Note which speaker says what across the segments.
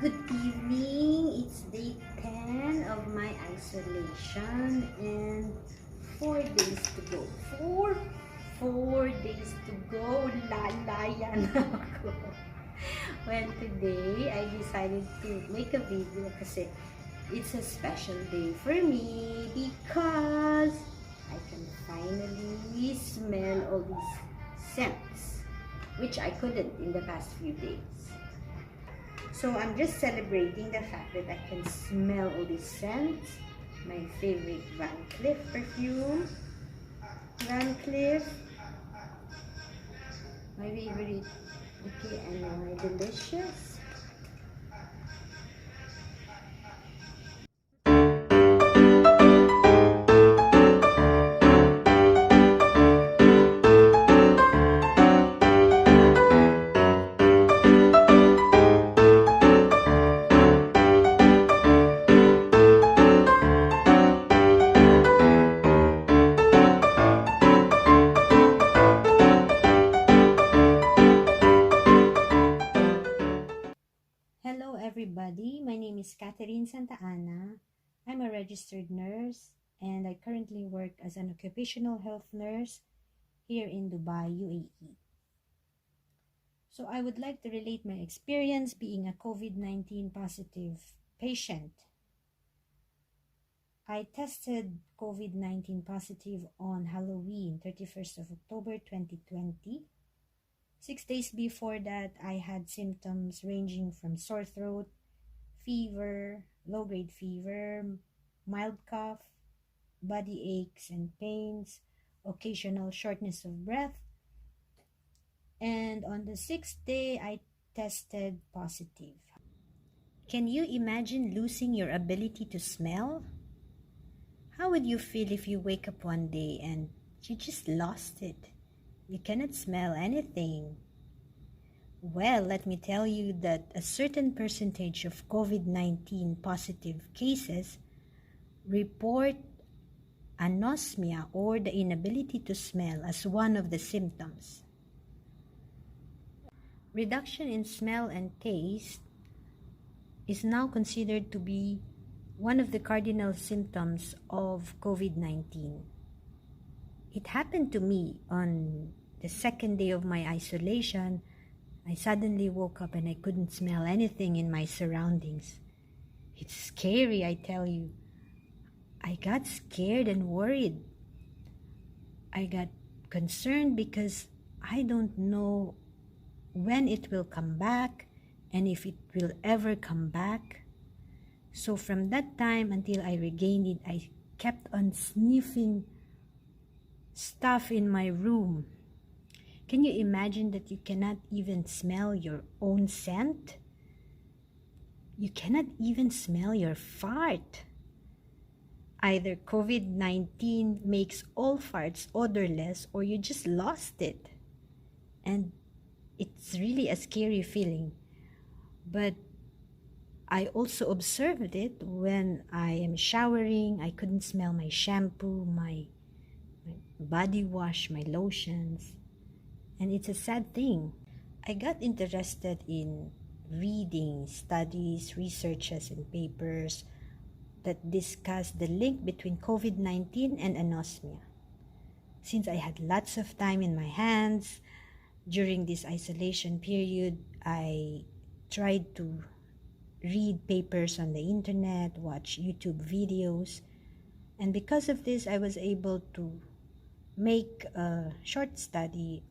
Speaker 1: Good evening. It's day 10 of my isolation and 4 days to go. Four days to go. Lalayan ako. Well, today I decided to make a video kasi it's a special day for me because I can finally smell all these scents which I couldn't in the past few days. So I'm just celebrating the fact that I can smell all these scents. My favorite Van Cleef perfume. Van Cleef. My favorite. Okay, and my delicious. Hello everybody, my name is Catherine Santa Ana. I'm a registered nurse and I currently work as an occupational health nurse here in Dubai, UAE. So I would like to relate my experience being a COVID-19 positive patient. I tested COVID-19 positive on Halloween, 31st of October 2020. 6 days before that, I had symptoms ranging from sore throat, fever, low-grade fever, mild cough, body aches and pains, occasional shortness of breath. And on the 6th day, I tested positive. Can you imagine losing your ability to smell? How would you feel if you wake up one day and you just lost it? You cannot smell anything. Well, let me tell you that a certain percentage of COVID-19 positive cases report anosmia or the inability to smell as one of the symptoms. Reduction in smell and taste is now considered to be one of the cardinal symptoms of COVID-19. It happened to me on the second day of my isolation. I suddenly woke up and I couldn't smell anything in my surroundings. It's scary, I tell you. I got scared and worried. I got concerned because I don't know when it will come back and if it will ever come back. So from that time until I regained it, I kept on sniffing stuff in my room. Can you imagine that you cannot even smell your own scent? You cannot even smell your fart. Either COVID-19 makes all farts odorless or you just lost it. And it's really a scary feeling. But I also observed it when I am showering. I couldn't smell my shampoo, my body wash, my lotions. And it's a sad thing. I got interested in reading studies, researches, and papers that discuss the link between COVID-19 and anosmia. Since I had lots of time in my hands during this isolation period, I tried to read papers on the internet, watch YouTube videos, and because of this, I was able to make a short study,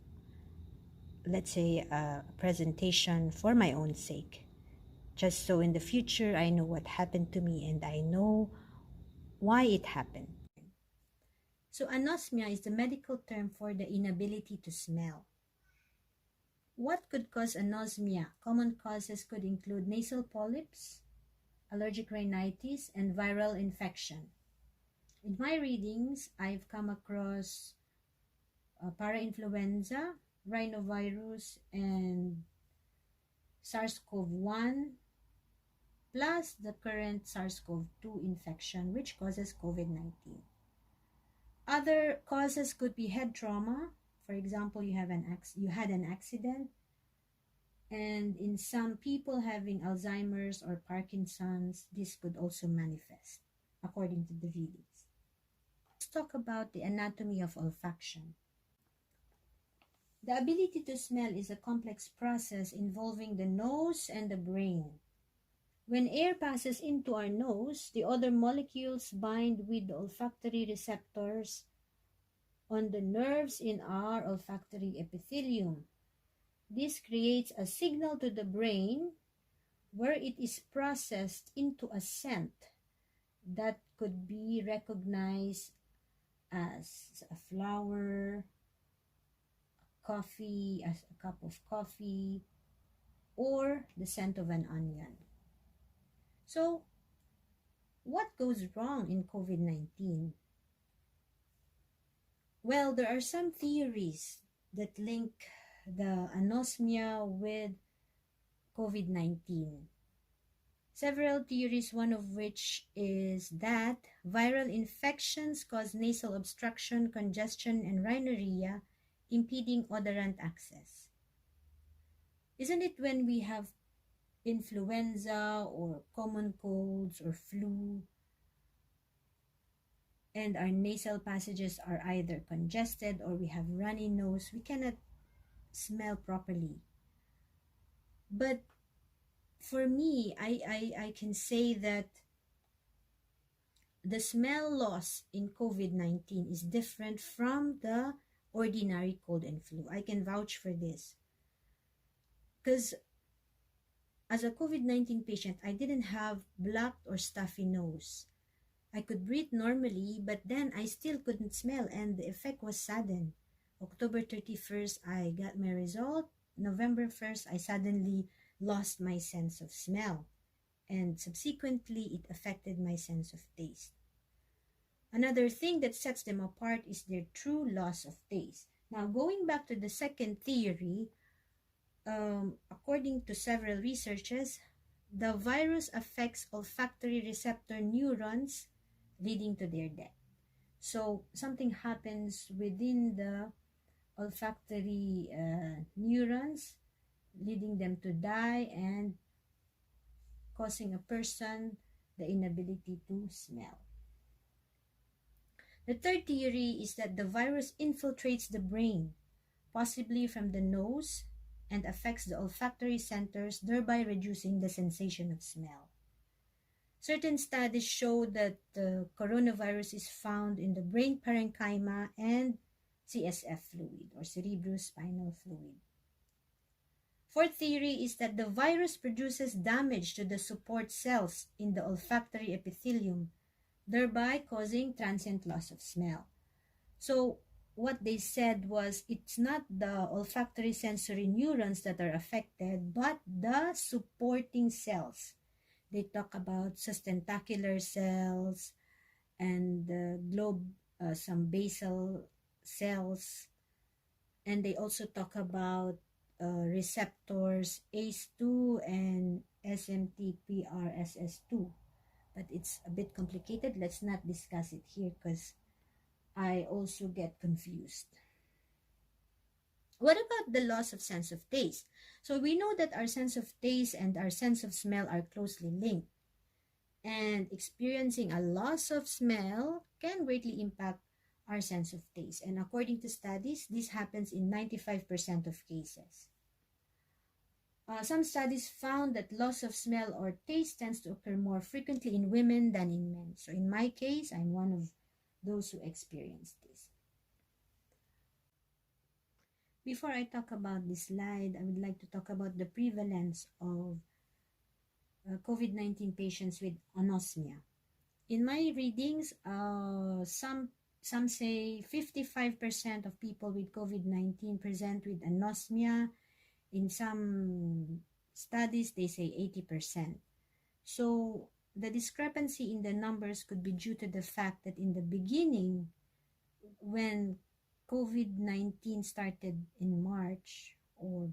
Speaker 1: let's say a presentation for my own sake, just so in the future I know what happened to me and I know why it happened. So anosmia is the medical term for the inability to smell. What could cause anosmia? Common causes could include nasal polyps, allergic rhinitis, and viral infection. In my readings, I've come across parainfluenza, rhinovirus, and SARS-CoV-1, plus the current SARS-CoV-2 infection, which causes COVID-19. Other causes could be head trauma. For example, you had an accident And in some people having Alzheimer's or Parkinson's, this could also manifest, according to the readings. Let's talk about the anatomy of olfaction. The ability to smell is a complex process involving the nose and the brain. When air passes into our nose, the other molecules bind with the olfactory receptors on the nerves in our olfactory epithelium. This creates a signal to the brain where it is processed into a scent that could be recognized as a flower, coffee, as a cup of coffee, or the scent of an onion. So, what goes wrong in COVID-19? Well, there are some theories that link the anosmia with COVID-19. Several theories, one of which is that viral infections cause nasal obstruction, congestion, and rhinorrhea, impeding odorant access. Isn't it when we have influenza or common colds or flu, and our nasal passages are either congested or we have runny nose, we cannot smell properly? But for me, I can say that the smell loss in COVID-19 is different from the ordinary cold and flu. I can vouch for this. Because as a COVID-19 patient, I didn't have blocked or stuffy nose. I could breathe normally, but then I still couldn't smell, and the effect was sudden. October 31st, I got my result. November 1st, I suddenly lost my sense of smell, and subsequently, it affected my sense of taste. Another thing that sets them apart is their true loss of taste. Now, going back to the second theory, according to several researchers, the virus affects olfactory receptor neurons, leading to their death. So something happens within the olfactory neurons, leading them to die and causing a person the inability to smell. The third theory is that the virus infiltrates the brain, possibly from the nose, and affects the olfactory centers, thereby reducing the sensation of smell. Certain studies show that the coronavirus is found in the brain parenchyma and CSF fluid, or cerebrospinal fluid. Fourth theory is that the virus produces damage to the support cells in the olfactory epithelium, thereby causing transient loss of smell. So what they said was it's not the olfactory sensory neurons that are affected, but the supporting cells. They talk about sustentacular cells and some basal cells, and they also talk about receptors ACE2 and SMTPRSS2. But it's a bit complicated. Let's not discuss it here because I also get confused. What about the loss of sense of taste? So we know that our sense of taste and our sense of smell are closely linked. And experiencing a loss of smell can greatly impact our sense of taste. And according to studies, this happens in 95% of cases. Some studies found that loss of smell or taste tends to occur more frequently in women than in men. So in my case, I'm one of those who experienced this. Before I talk about this slide, I would like to talk about the prevalence of COVID-19 patients with anosmia. In my readings, some say 55% of people with COVID-19 present with anosmia. In some studies, they say 80%. So the discrepancy in the numbers could be due to the fact that in the beginning, when COVID-19 started in March or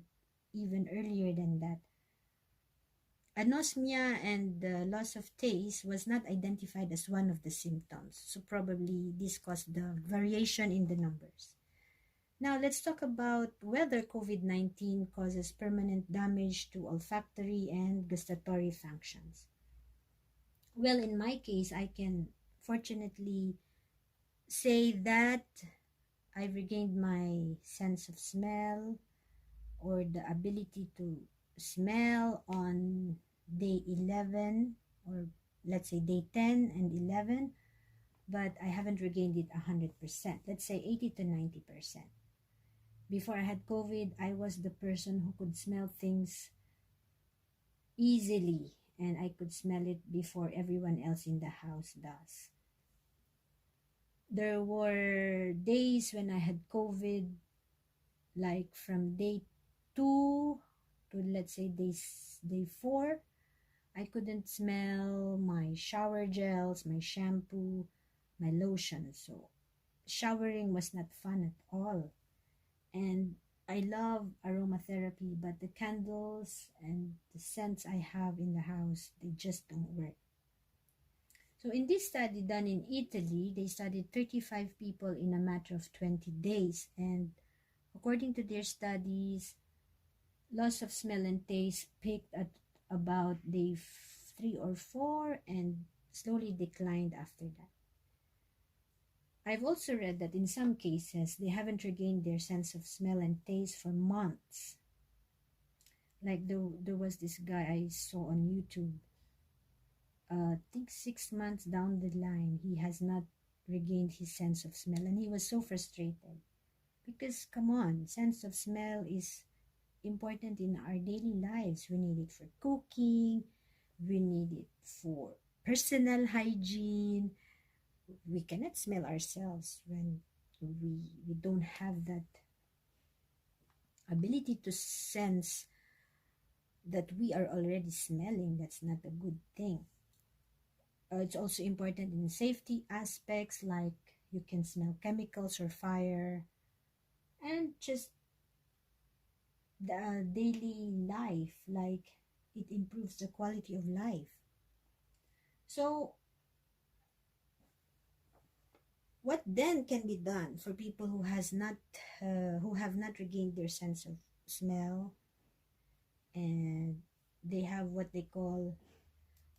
Speaker 1: even earlier than that, anosmia and the loss of taste was not identified as one of the symptoms. So probably this caused the variation in the numbers. Now, let's talk about whether COVID-19 causes permanent damage to olfactory and gustatory functions. Well, in my case, I can fortunately say that I've regained my sense of smell or the ability to smell on day 11, or let's say day 10 and 11, but I haven't regained it 100%. Let's say 80 to 90%. Before I had COVID, I was the person who could smell things easily, and I could smell it before everyone else in the house does. There were days when I had COVID, like from day 2 to let's say day 4, I couldn't smell my shower gels, my shampoo, my lotion. So showering was not fun at all. And I love aromatherapy, but the candles and the scents I have in the house, they just don't work. So in this study done in Italy, they studied 35 people in a matter of 20 days. And according to their studies, loss of smell and taste peaked at about day 3 or 4 and slowly declined after that. I've also read that in some cases, they haven't regained their sense of smell and taste for months. Like there was this guy I saw on YouTube. I think 6 months down the line, he has not regained his sense of smell, and he was so frustrated. Because come on, sense of smell is important in our daily lives. We need it for cooking, we need it for personal hygiene. We cannot smell ourselves when we don't have that ability to sense that we are already smelling. That's not a good thing. It's also important in safety aspects, like you can smell chemicals or fire, and just the daily life, like it improves the quality of life. So what then can be done for people who have not regained their sense of smell, and they have what they call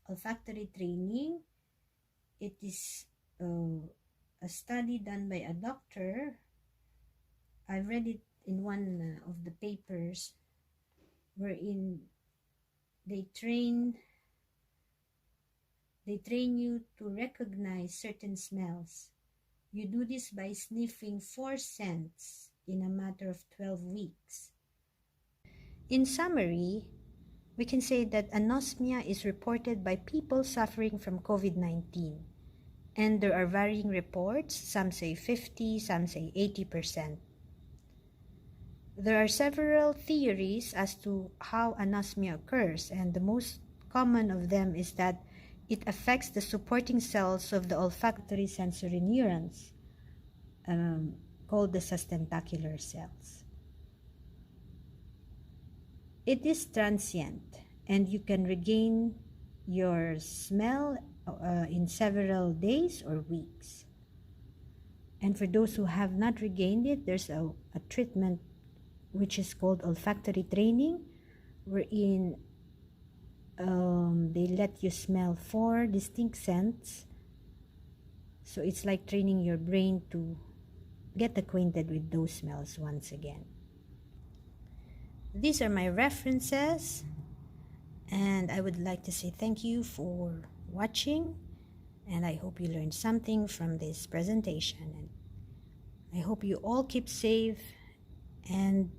Speaker 1: olfactory training? It is a study done by a doctor. I read it in one of the papers, wherein they train you to recognize certain smells. You do this by sniffing 4 scents in a matter of 12 weeks. In summary, we can say that anosmia is reported by people suffering from COVID-19. And there are varying reports. Some say 50, some say 80%. There are several theories as to how anosmia occurs, and the most common of them is that it affects the supporting cells of the olfactory sensory neurons, called the sustentacular cells. It is transient, and you can regain your smell in several days or weeks. And for those who have not regained it, there's a treatment which is called olfactory training, wherein they let you smell 4 distinct scents. So it's like training your brain to get acquainted with those smells once again. These are my references, and I would like to say thank you for watching, and I hope you learned something from this presentation. And I hope you all keep safe and